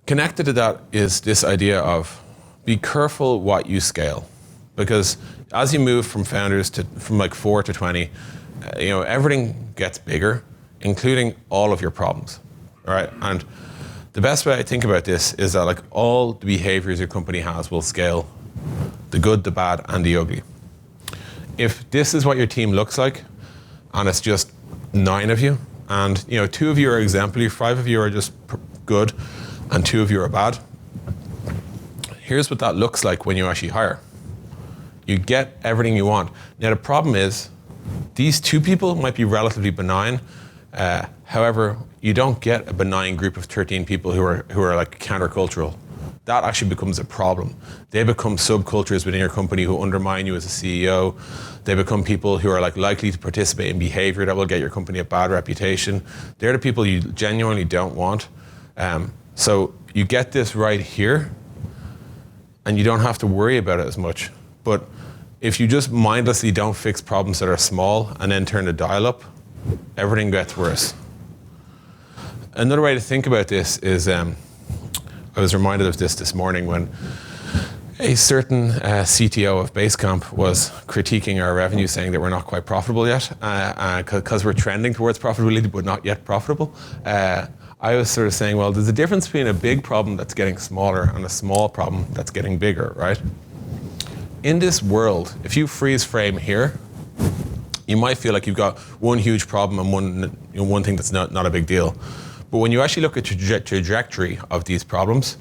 Connected to that is this idea of be careful what you scale, because as you move from founders from like 4 to 20, everything gets bigger, including all of your problems, right? And the best way I think about this is that like all the behaviors your company has will scale, the good, the bad, and the ugly. If this is what your team looks like, and it's just 9 of you, and 2 of you are exemplary, 5 of you are just good, and 2 of you are bad, here's what that looks like when you actually hire. You get everything you want. Now the problem is, these 2 people might be relatively benign. However, you don't get a benign group of 13 people who are like countercultural. That actually becomes a problem. They become subcultures within your company who undermine you as a CEO. They become people who are like likely to participate in behavior that will get your company a bad reputation. They're the people you genuinely don't want. So you get this right here, and you don't have to worry about it as much. But if you just mindlessly don't fix problems that are small and then turn the dial up, everything gets worse. Another way to think about this is, I was reminded of this morning when a certain CTO of Basecamp was critiquing our revenue, saying that we're not quite profitable yet, because we're trending towards profitability but not yet profitable. I was sort of saying, well, there's a difference between a big problem that's getting smaller and a small problem that's getting bigger, right? In this world, if you freeze frame here, you might feel like you've got one huge problem and one thing that's not a big deal. But when you actually look at the trajectory of these problems,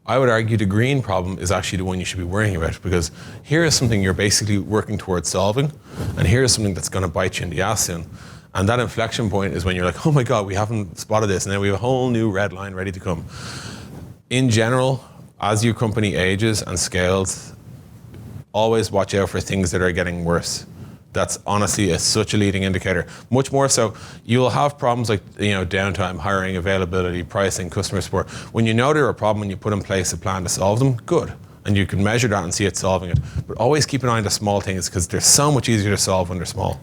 I would argue the green problem is actually the one you should be worrying about, because here is something you're basically working towards solving, and here is something that's going to bite you in the ass soon. And that inflection point is when you're like, oh my God, we haven't spotted this, and then we have a whole new red line ready to come. In general, as your company ages and scales, always watch out for things that are getting worse. That's honestly such a leading indicator. Much more so, you'll have problems like downtime, hiring, availability, pricing, customer support. When you know they're a problem and you put in place a plan to solve them, good. And you can measure that and see it solving it. But always keep an eye on the small things, because they're so much easier to solve when they're small.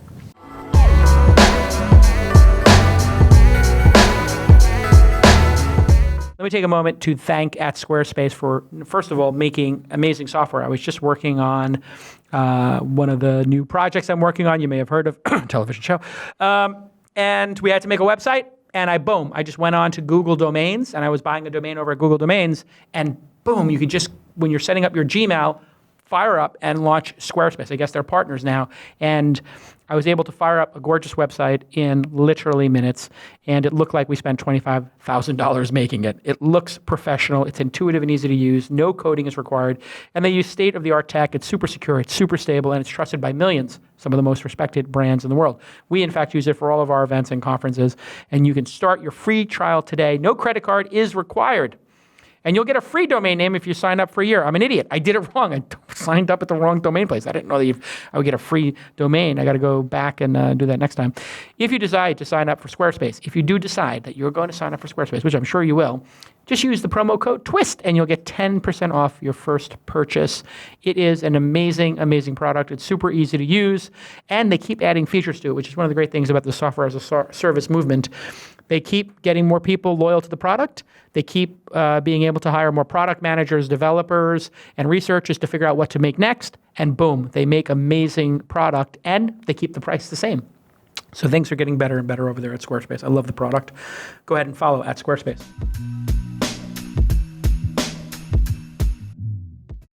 Let me take a moment to thank @Squarespace for, first of all, making amazing software. I was just working on one of the new projects I'm working on. You may have heard of television show. And we had to make a website, and I just went on to Google Domains, and I was buying a domain over at Google Domains, and boom, you can just, when you're setting up your Gmail, fire up and launch Squarespace. I guess they're partners now. And I was able to fire up a gorgeous website in literally minutes, and it looked like we spent $25,000 making it. It looks professional, it's intuitive and easy to use, no coding is required, and they use state-of-the-art tech. It's super secure, it's super stable, and it's trusted by millions, some of the most respected brands in the world. We, in fact, use it for all of our events and conferences, and you can start your free trial today. No credit card is required. And you'll get a free domain name if you sign up for a year. I'm an idiot. I did it wrong. I signed up at the wrong domain place. I didn't know that I would get a free domain. I got to go back and do that next time. If you decide to sign up for Squarespace, if you do decide that you're going to sign up for Squarespace, which I'm sure you will, just use the promo code TWIST and you'll get 10% off your first purchase. It is an amazing, amazing product. It's super easy to use, and they keep adding features to it, which is one of the great things about the software as a service movement. They keep getting more people loyal to the product. They keep being able to hire more product managers, developers, and researchers to figure out what to make next. And boom, they make amazing product, and they keep the price the same. So things are getting better and better over there at Squarespace. I love the product. Go ahead and follow @Squarespace.